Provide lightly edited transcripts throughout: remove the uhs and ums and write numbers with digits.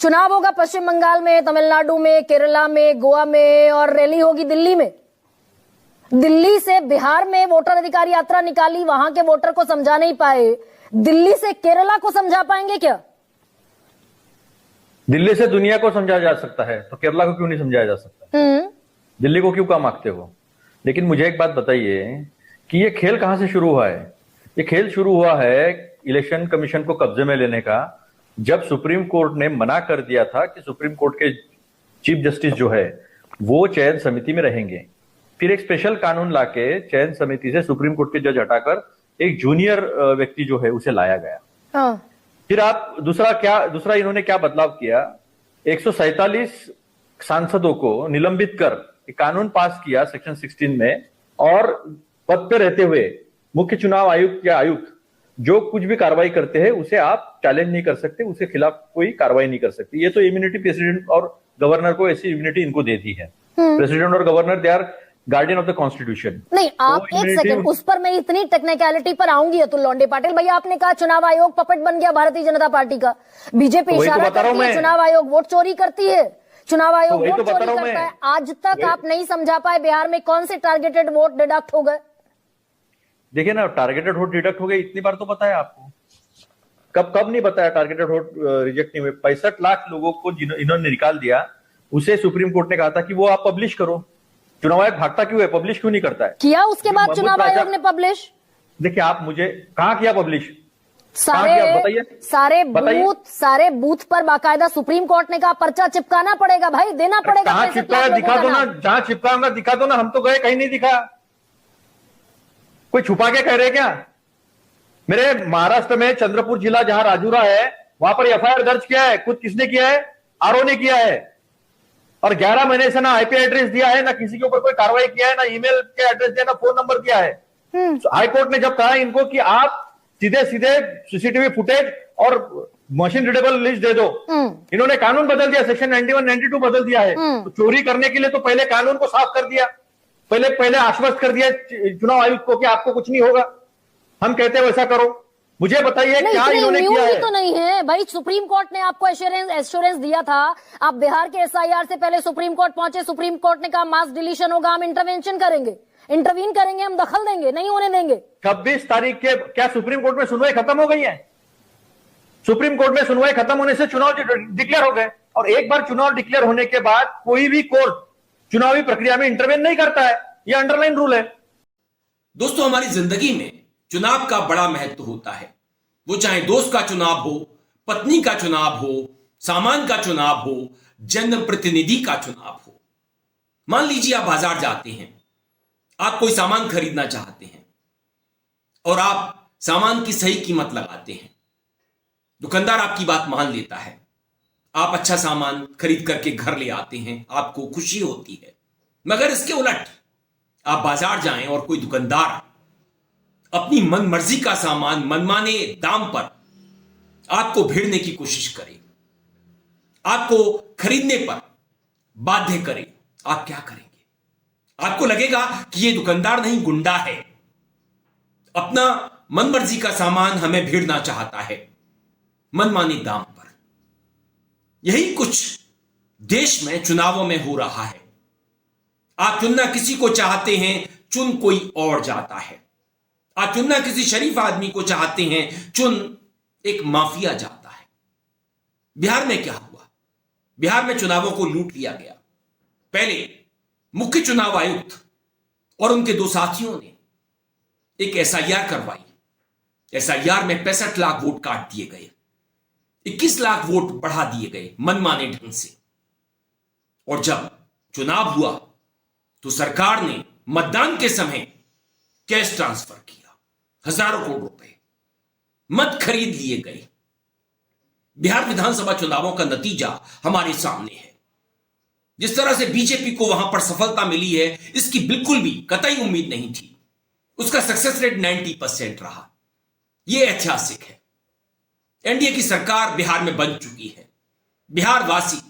चुनाव होगा पश्चिम बंगाल में, तमिलनाडु में, केरला में, गोवा में और रैली होगी दिल्ली में। दिल्ली से बिहार में वोटर अधिकार यात्रा निकाली, वहां के वोटर को समझा नहीं पाए, दिल्ली से केरला को समझा पाएंगे क्या? दिल्ली से दुनिया को समझा जा सकता है तो केरला को क्यों नहीं समझाया जा सकता? दिल्ली को क्यों काम आंकते हो? लेकिन मुझे एक बात बताइए कि ये खेल कहां से शुरू हुआ है? ये खेल शुरू हुआ है इलेक्शन कमीशन को कब्जे में लेने का, जब सुप्रीम कोर्ट ने मना कर दिया था कि सुप्रीम कोर्ट के चीफ जस्टिस जो है वो चयन समिति में रहेंगे। फिर एक स्पेशल कानून लाके चयन समिति से सुप्रीम कोर्ट के जज हटाकर एक जूनियर व्यक्ति जो है उसे लाया गया। हाँ। फिर आप दूसरा इन्होंने क्या बदलाव किया? 147 सांसदों को निलंबित कर एक कानून पास किया सेक्शन 16 में, और पद पे रहते हुए मुख्य चुनाव आयुक्त या आयुक्त जो कुछ भी कार्रवाई करते हैं उसे आप चैलेंज नहीं कर सकते, उसके खिलाफ कोई कार्रवाई नहीं कर सकते। ये तो इम्यूनिटी प्रेसिडेंट और गवर्नर को, ऐसी इम्यूनिटी इनको दे दी है। प्रेसिडेंट और governor they are guardian of the constitution. नहीं, आप एक सेकंड, उस पर मैं इतनी टेक्निकलिटी पर आऊंगी अतुल लोंढे पाटिल भैया। आपने कहा चुनाव आयोग पपेट बन गया भारतीय जनता पार्टी का, बीजेपी इशारा करती है चुनाव आयोग वोट चोरी करती है, चुनाव आयोग वोट चोरी करता है। आज तक आप नहीं समझा पाए बिहार में कौन से टारगेटेड वोट डिडक्ट हो गए? देखिए ना, टारगेटेड वोट डिडक्ट हो गए इतनी बार तो बताया आपको। कब नहीं बताया टारगेटेड वोट रिजेक्ट नहीं हुए? 65 लाख लोगों को इन्होंने निकाल दिया, उसे सुप्रीम कोर्ट ने कहा था कि वो आप पब्लिश करो। चुनाव आयोग भागता क्यों है? पब्लिश क्यों नहीं करता है? किया उसके बाद चुनाव आयोग ने पब्लिश। देखिए, आप मुझे कहां किया पब्लिश? सारे बूथ पर बाकायदा सुप्रीम कोर्ट ने कहा पर्चा चिपकाना पड़ेगा भाई, देना पड़ेगा। कहां चिपकाया दिखा दो ना, जहां चिपकाऊंगा दिखा दो ना। हम तो गए, कहीं नहीं दिखा। कोई छुपा के कह रहे क्या? मेरे महाराष्ट्र में चंद्रपुर जिला जहां राजूरा है वहां पर एफआईआर दर्ज किया है। खुद किसने किया है? आरओ ने किया है। और 11 महीने से ना आईपी एड्रेस दिया है, ना किसी के ऊपर कोई कार्रवाई किया है, ना ईमेल के एड्रेस दिया, ना फोन नंबर दिया है। हाईकोर्ट ने जब कहा इनको कि आप सीधे सीसीटीवी फुटेज और मशीन रीडेबल लिस्ट दे दो, इन्होंने कानून बदल दिया, सेक्शन 91, 92 बदल दिया है। तो चोरी करने के लिए तो पहले कानून को साफ कर दिया, पहले आश्वस्त कर दिया चुनाव आयुक्त को कि आपको कुछ नहीं होगा, हम कहते हैं वैसा करो। मुझे बताइए क्या इन्होंने किया है? तो नहीं है भाई, सुप्रीम कोर्ट ने आपको एश्योरेंस दिया था। आप बिहार के एसआईआर से पहले सुप्रीम कोर्ट पहुंचे, सुप्रीम कोर्ट ने कहा मास डिलीशन होगा, हम इंटरवीन करेंगे, हम दखल देंगे, नहीं होने देंगे। 26 तारीख के क्या सुप्रीम कोर्ट में सुनवाई खत्म हो गई है? सुप्रीम कोर्ट में सुनवाई खत्म होने से चुनाव डिक्लेयर हो गए, और एक बार चुनाव डिक्लेयर होने के बाद कोई भी कोर्ट चुनावी प्रक्रिया में इंटरवेन नहीं करता है। यह अंडरलाइन रूल है। दोस्तों, हमारी जिंदगी में चुनाव का बड़ा महत्व होता है। वो चाहे दोस्त का चुनाव हो, पत्नी का चुनाव हो, सामान का चुनाव हो, जनप्रतिनिधि का चुनाव हो। मान लीजिए आप बाजार जाते हैं, आप कोई सामान खरीदना चाहते हैं और आप सामान की सही कीमत लगाते हैं। दुकानदार आपकी बात मान लेता है, आप अच्छा सामान खरीद करके घर ले आते हैं, आपको खुशी होती है। मगर इसके उलट आप बाजार जाएं और कोई दुकानदार अपनी मनमर्जी का सामान मनमाने दाम पर आपको भिड़ने की कोशिश करे, आपको खरीदने पर बाध्य करे, आप क्या करेंगे? आपको लगेगा कि ये दुकानदार नहीं, गुंडा है, अपना मनमर्जी का सामान हमें भिड़ना चाहता है मनमाने दाम पर। यही कुछ देश में चुनावों में हो रहा है। आप चुनना किसी को चाहते हैं, चुन कोई और जाता है। आप चुनना किसी शरीफ आदमी को चाहते हैं, चुन एक माफिया जाता है। बिहार में क्या हुआ? बिहार में चुनावों को लूट लिया गया। पहले मुख्य चुनाव आयुक्त और उनके 2 साथियों ने एक एसआईआर करवाई। एसआईआर में 65 लाख वोट काट दिए गए, 21 लाख वोट बढ़ा दिए गए मनमाने ढंग से। और जब चुनाव हुआ तो सरकार ने मतदान के समय कैश ट्रांसफर किया, हजारों करोड़ रुपए मत खरीद लिए गए। बिहार विधानसभा चुनावों का नतीजा हमारे सामने है। जिस तरह से बीजेपी को वहां पर सफलता मिली है, इसकी बिल्कुल भी कतई उम्मीद नहीं थी। उसका सक्सेस रेट 90% रहा। यह ऐतिहासिक है। एनडीए की सरकार बिहार में बन चुकी है। बिहार वासी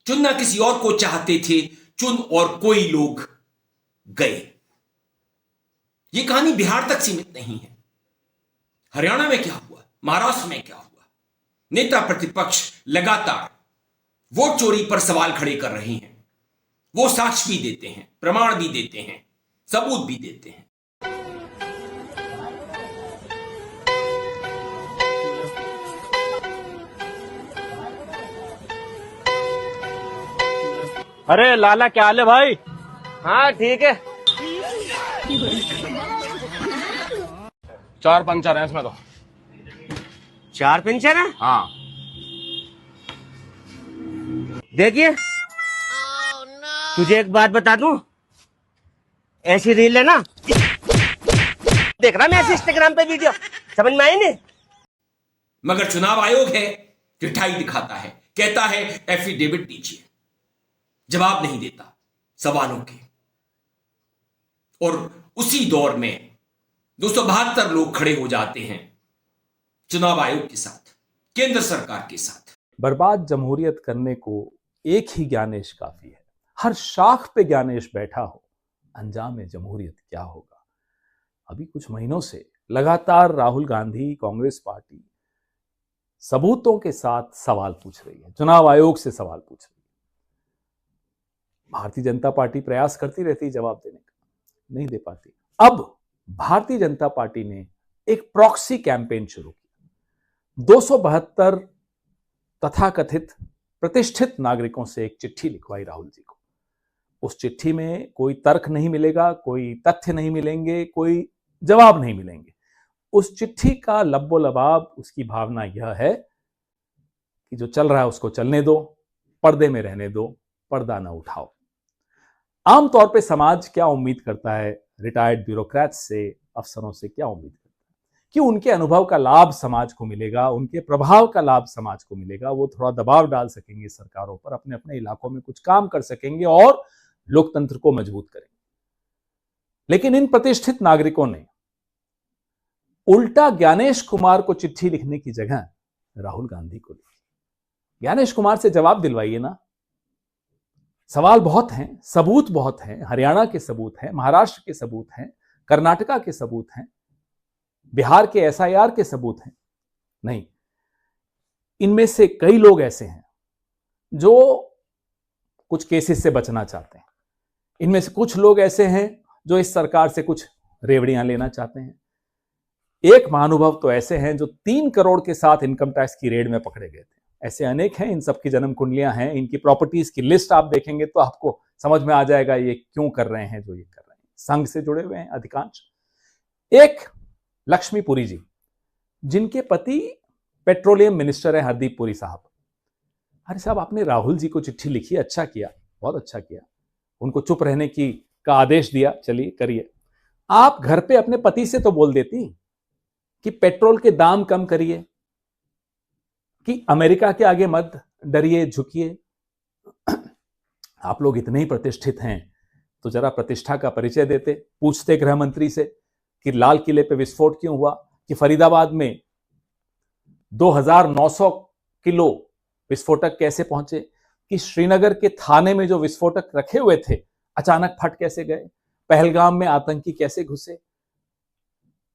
चुनना किसी और को चाहते थे, चुन और कोई लोग गए। यह कहानी बिहार तक सीमित नहीं है। हरियाणा में क्या हुआ, महाराष्ट्र में क्या हुआ? नेता प्रतिपक्ष लगातार वोट चोरी पर सवाल खड़े कर रही हैं। वो साक्ष्य भी देते हैं, प्रमाण भी देते हैं, सबूत भी देते हैं। अरे लाला, क्या हाल है भाई? हाँ ठीक है। 4 पंचर हैं इसमें तो। 4 पंचर है? हाँ। देखिए तुझे एक बात बता दूं, ऐसी रील है ना, देख रहा मैं ऐसे इंस्टाग्राम पे वीडियो, समझ में आई नहीं? मगर चुनाव आयोग है, ढिठाई दिखाता है, कहता है एफिडेविट दीजिए, जवाब नहीं देता सवालों के। और उसी दौर में 272 लोग खड़े हो जाते हैं चुनाव आयोग के साथ, केंद्र सरकार के साथ। बर्बाद जमहूरियत करने को एक ही ज्ञानेश काफी है। हर शाख पे ज्ञानेश बैठा हो, अंजाम जमहूरियत क्या होगा। अभी कुछ महीनों से लगातार राहुल गांधी, कांग्रेस पार्टी सबूतों के साथ सवाल पूछ रही है, चुनाव आयोग से सवाल पूछ रही है। भारतीय जनता पार्टी प्रयास करती रहती है जवाब देने का, नहीं दे पाती। अब भारतीय जनता पार्टी ने एक प्रॉक्सी कैंपेन शुरू किया। 272 तथाकथित प्रतिष्ठित नागरिकों से एक चिट्ठी लिखवाई राहुल जी को। उस चिट्ठी में कोई तर्क नहीं मिलेगा, कोई तथ्य नहीं मिलेंगे, कोई जवाब नहीं मिलेंगे। उस चिट्ठी का लब्बो लबाब, उसकी भावना यह है कि जो चल रहा है उसको चलने दो, पर्दे में रहने दो, पर्दा ना उठाओ। आमतौर पे समाज क्या उम्मीद करता है, रिटायर्ड ब्यूरोक्रेट्स से, अफसरों से क्या उम्मीद करता है कि उनके अनुभव का लाभ समाज को मिलेगा, उनके प्रभाव का लाभ समाज को मिलेगा, वो थोड़ा दबाव डाल सकेंगे सरकारों पर, अपने अपने इलाकों में कुछ काम कर सकेंगे और लोकतंत्र को मजबूत करेंगे। लेकिन इन प्रतिष्ठित नागरिकों ने उल्टा ज्ञानेश कुमार को चिट्ठी लिखने की जगह राहुल गांधी को लिखी। ज्ञानेश कुमार से जवाब दिलवाइए ना। सवाल बहुत हैं, सबूत बहुत हैं, हरियाणा के सबूत हैं, महाराष्ट्र के सबूत हैं, कर्नाटका के सबूत हैं, बिहार के एसआईआर के सबूत हैं। नहीं, इनमें से कई लोग ऐसे हैं जो कुछ केसेस से बचना चाहते हैं। इनमें से कुछ लोग ऐसे हैं जो इस सरकार से कुछ रेवड़ियां लेना चाहते हैं। एक महानुभाव तो ऐसे हैं जो 3 करोड़ के साथ इनकम टैक्स की रेड में पकड़े गए थे। ऐसे अनेक हैं, इन सबकी जन्म कुंडलियां हैं, इनकी प्रॉपर्टीज की लिस्ट आप देखेंगे तो आपको समझ में आ जाएगा ये क्यों कर रहे हैं जो ये कर रहे हैं। संघ से जुड़े हुए हैं अधिकांश। एक लक्ष्मीपुरी जी, जिनके पति पेट्रोलियम मिनिस्टर है, हरदीप पुरी साहब। अरे साहब, आपने राहुल जी को चिट्ठी लिखी, अच्छा किया, बहुत अच्छा किया। उनको चुप रहने का आदेश दिया, चलिए करिए। आप घर पे अपने पति से तो बोल देती कि पेट्रोल के दाम कम करिए, कि अमेरिका के आगे मत डरिए, झुकिए। आप लोग इतने ही प्रतिष्ठित हैं तो जरा प्रतिष्ठा का परिचय देते, पूछते गृह मंत्री से कि लाल किले पे विस्फोट क्यों हुआ, कि फरीदाबाद में 2900 किलो विस्फोटक कैसे पहुंचे, कि श्रीनगर के थाने में जो विस्फोटक रखे हुए थे अचानक फट कैसे गए, पहलगाम में आतंकी कैसे घुसे।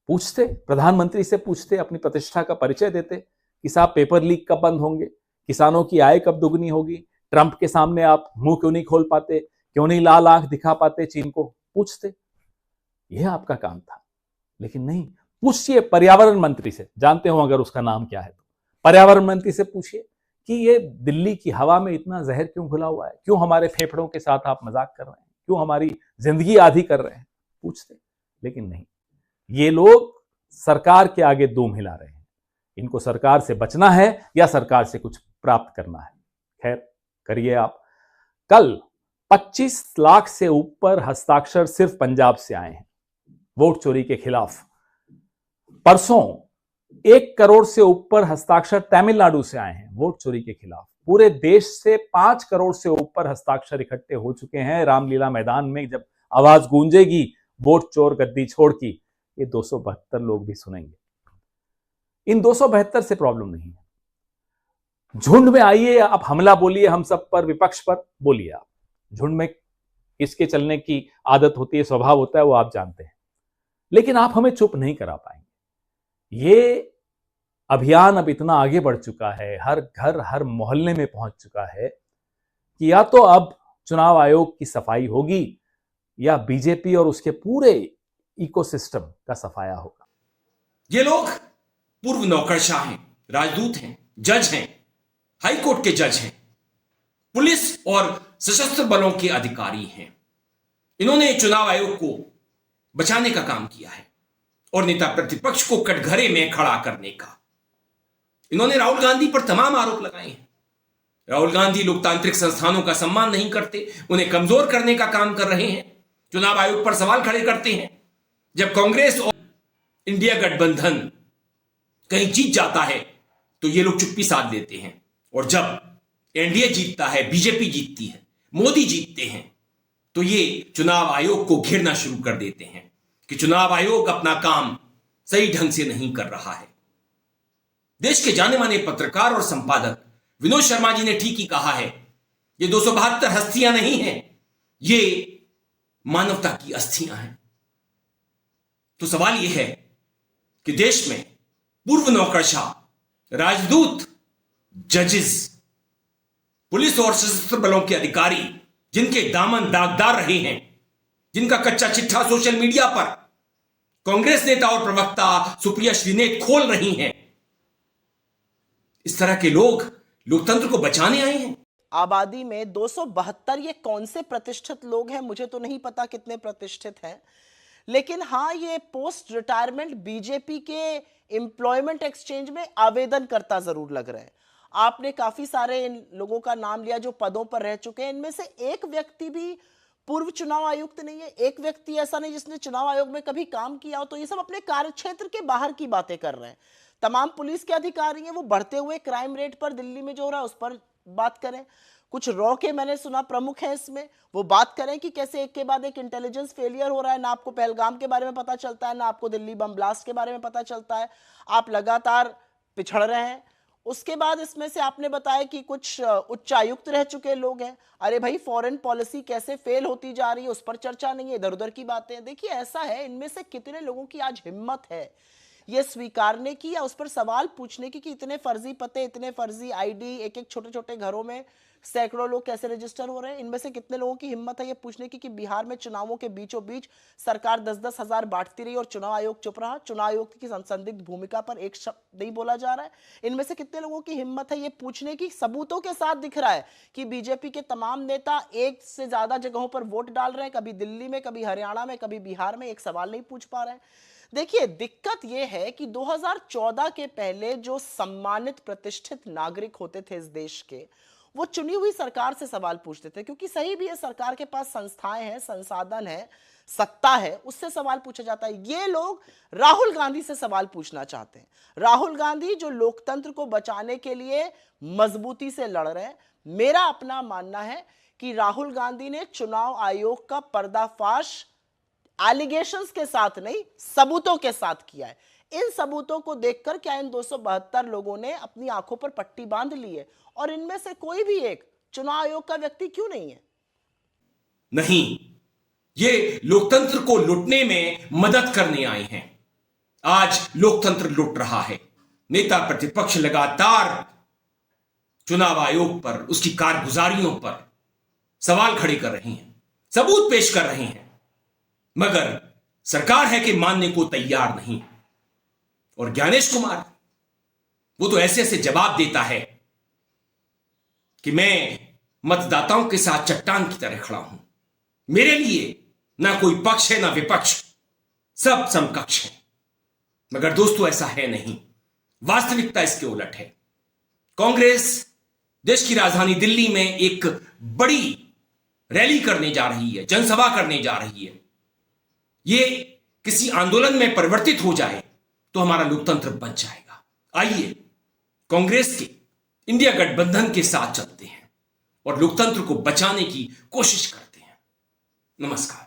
पूछते, प्रधानमंत्री से पूछते, अपनी प्रतिष्ठा का परिचय देते कि साहब पेपर लीक कब बंद होंगे, किसानों की आय कब दुगनी होगी, ट्रंप के सामने आप मुंह क्यों नहीं खोल पाते, क्यों नहीं लाल आंख दिखा पाते चीन को। पूछते, यह आपका काम था। लेकिन नहीं, पूछिए पर्यावरण मंत्री से, जानते हो अगर उसका नाम क्या है तो, पर्यावरण मंत्री से पूछिए कि ये दिल्ली की हवा में इतना जहर क्यों घुला हुआ है, क्यों हमारे फेफड़ों के साथ आप मजाक कर रहे हैं, क्यों हमारी जिंदगी आधी कर रहे हैं। पूछते, लेकिन नहीं, ये लोग सरकार के आगे दूम हिला रहे हैं। इनको सरकार से बचना है या सरकार से कुछ प्राप्त करना है। खैर, करिए आप। कल 25 लाख से ऊपर हस्ताक्षर सिर्फ पंजाब से आए हैं वोट चोरी के खिलाफ। परसों 1 करोड़ से ऊपर हस्ताक्षर तमिलनाडु से आए हैं वोट चोरी के खिलाफ। पूरे देश से 5 करोड़ से ऊपर हस्ताक्षर इकट्ठे हो चुके हैं। रामलीला मैदान में जब आवाज गूंजेगी वोट चोर गद्दी छोड़ की, ये 272 लोग भी सुनेंगे। इन 272 से प्रॉब्लम नहीं है। झुंड में आइए, आप हमला बोलिए हम सब पर, विपक्ष पर बोलिए। आप झुंड में किसके चलने की आदत होती है, स्वभाव होता है, वो आप जानते हैं। लेकिन आप हमें चुप नहीं करा पाएंगे। ये अभियान अब इतना आगे बढ़ चुका है, हर घर हर मोहल्ले में पहुंच चुका है कि या तो अब चुनाव आयोग की सफाई होगी या बीजेपी और उसके पूरे इकोसिस्टम का सफाया होगा। ये लोग पूर्व नौकरशाह हैं, राजदूत हैं, जज हैं, हाई कोर्ट के जज हैं, पुलिस और सशस्त्र बलों के अधिकारी हैं। इन्होंने चुनाव आयोग को बचाने का काम किया है और नेता प्रतिपक्ष को कटघरे में खड़ा करने का। इन्होंने राहुल गांधी पर तमाम आरोप लगाए हैं। राहुल गांधी लोकतांत्रिक संस्थानों का सम्मान नहीं करते, उन्हें कमजोर करने का काम कर रहे हैं, चुनाव आयोग पर सवाल खड़े करते हैं। जब कांग्रेस और इंडिया गठबंधन कहीं जीत जाता है तो ये लोग चुप्पी साध लेते हैं, और जब एनडीए जीतता है, बीजेपी जीतती है, मोदी जीतते हैं, तो ये चुनाव आयोग को घेरना शुरू कर देते हैं कि चुनाव आयोग अपना काम सही ढंग से नहीं कर रहा है। देश के जाने माने पत्रकार और संपादक विनोद शर्मा जी ने ठीक ही कहा है, ये 272 हस्तियां नहीं हैं, ये मानवता की अस्थियां हैं। तो सवाल यह है कि देश में पूर्व नौकरशाह, राजदूत, जजेस, पुलिस और सशस्त्र बलों के अधिकारी जिनके दामन दागदार रहे हैं, जिनका कच्चा चिट्ठा सोशल मीडिया पर कांग्रेस नेता और प्रवक्ता सुप्रिया श्रीनेत खोल रही हैं, इस तरह के लोग लोकतंत्र को बचाने आए हैं। आबादी में 272 ये कौन से प्रतिष्ठित लोग हैं, मुझे तो नहीं पता कितने प्रतिष्ठित हैं, लेकिन हाँ, ये पोस्ट रिटायरमेंट बीजेपी के एम्प्लॉयमेंट एक्सचेंज में आवेदन करता जरूर लग रहे हैं। आपने काफी सारे इन लोगों का नाम लिया जो पदों पर रह चुके हैं, इनमें से एक व्यक्ति भी पूर्व चुनाव आयुक्त नहीं है, एक व्यक्ति ऐसा नहीं जिसने चुनाव आयोग में कभी काम किया हो। तो ये सब अपने कार्यक्षेत्र के बाहर की बातें कर रहे हैं। तमाम पुलिस के अधिकारी हैं, वो बढ़ते हुए क्राइम रेट पर दिल्ली में जो हो रहा है उस पर बात करें। कुछ रॉ के मैंने सुना प्रमुख है इसमें, वो बात करें कि कैसे एक के बाद एक इंटेलिजेंस फेलियर हो रहा है, ना आपको पहलगाम के बारे में पता चलता है, ना आपको दिल्ली बम ब्लास्ट के बारे में पता चलता है, आप लगातार पिछड़ रहे हैं। उसके बाद इसमें से आपने बताया कि कुछ उच्चायुक्त रह चुके लोग हैं। अरे भाई, फॉरेन पॉलिसी कैसे फेल होती जा रही है उस पर चर्चा नहीं है, इधर उधर की बातें। देखिए ऐसा है, इनमें से कितने लोगों की आज हिम्मत है ये स्वीकारने की या उस पर सवाल पूछने की कि इतने फर्जी पते, इतने फर्जी आईडी, एक एक छोटे छोटे घरों में सैकड़ों लोग कैसे रजिस्टर हो रहे हैं। इनमें से कितने लोगों की हिम्मत है ये पूछने की कि बिहार में चुनावों के बीचों बीच सरकार 10-10 हजार बांटती रही और चुनाव आयोग चुप रहा, चुनाव आयोग की संदिग्ध भूमिका पर एक शब्द नहीं बोला जा रहा है। इनमें से कितने लोगों की हिम्मत है ये पूछने की, सबूतों के साथ दिख रहा है कि बीजेपी के तमाम नेता एक से ज्यादा जगहों पर वोट डाल रहे हैं, कभी दिल्ली में, कभी हरियाणा में, कभी बिहार में, एक सवाल नहीं पूछ पा रहे हैं। देखिए दिक्कत यह है कि 2014 के पहले जो सम्मानित प्रतिष्ठित नागरिक होते थे इस देश के, वो चुनी हुई सरकार से सवाल पूछते थे, क्योंकि सही भी है, सरकार के पास संस्थाएं हैं, संसाधन है, सत्ता है, उससे सवाल पूछा जाता है। ये लोग राहुल गांधी से सवाल पूछना चाहते हैं। राहुल गांधी जो लोकतंत्र को बचाने के लिए मजबूती से लड़ रहे हैं। मेरा अपना मानना है कि राहुल गांधी ने चुनाव आयोग का पर्दाफाश एलिगेशंस के साथ नहीं, सबूतों के साथ किया है। इन सबूतों को देखकर क्या इन 272 लोगों ने अपनी आंखों पर पट्टी बांध ली है? और इनमें से कोई भी एक चुनाव आयोग का व्यक्ति क्यों नहीं है? नहीं, ये लोकतंत्र को लूटने में मदद करने आए हैं। आज लोकतंत्र लूट रहा है। नेता प्रतिपक्ष लगातार चुनाव आयोग पर, उसकी कारगुजारियों पर सवाल खड़े कर रहे हैं, सबूत पेश कर रहे हैं, मगर सरकार है कि मानने को तैयार नहीं। और ज्ञानेश कुमार, वो तो ऐसे ऐसे जवाब देता है कि मैं मतदाताओं के साथ चट्टान की तरह खड़ा हूं, मेरे लिए ना कोई पक्ष है ना विपक्ष, सब समकक्ष है। मगर दोस्तों ऐसा है नहीं, वास्तविकता इसके उलट है। कांग्रेस देश की राजधानी दिल्ली में एक बड़ी रैली करने जा रही है, जनसभा करने जा रही है। ये किसी आंदोलन में परिवर्तित हो जाए तो हमारा लोकतंत्र बच जाएगा। आइए कांग्रेस के इंडिया गठबंधन के साथ चलते हैं और लोकतंत्र को बचाने की कोशिश करते हैं। नमस्कार।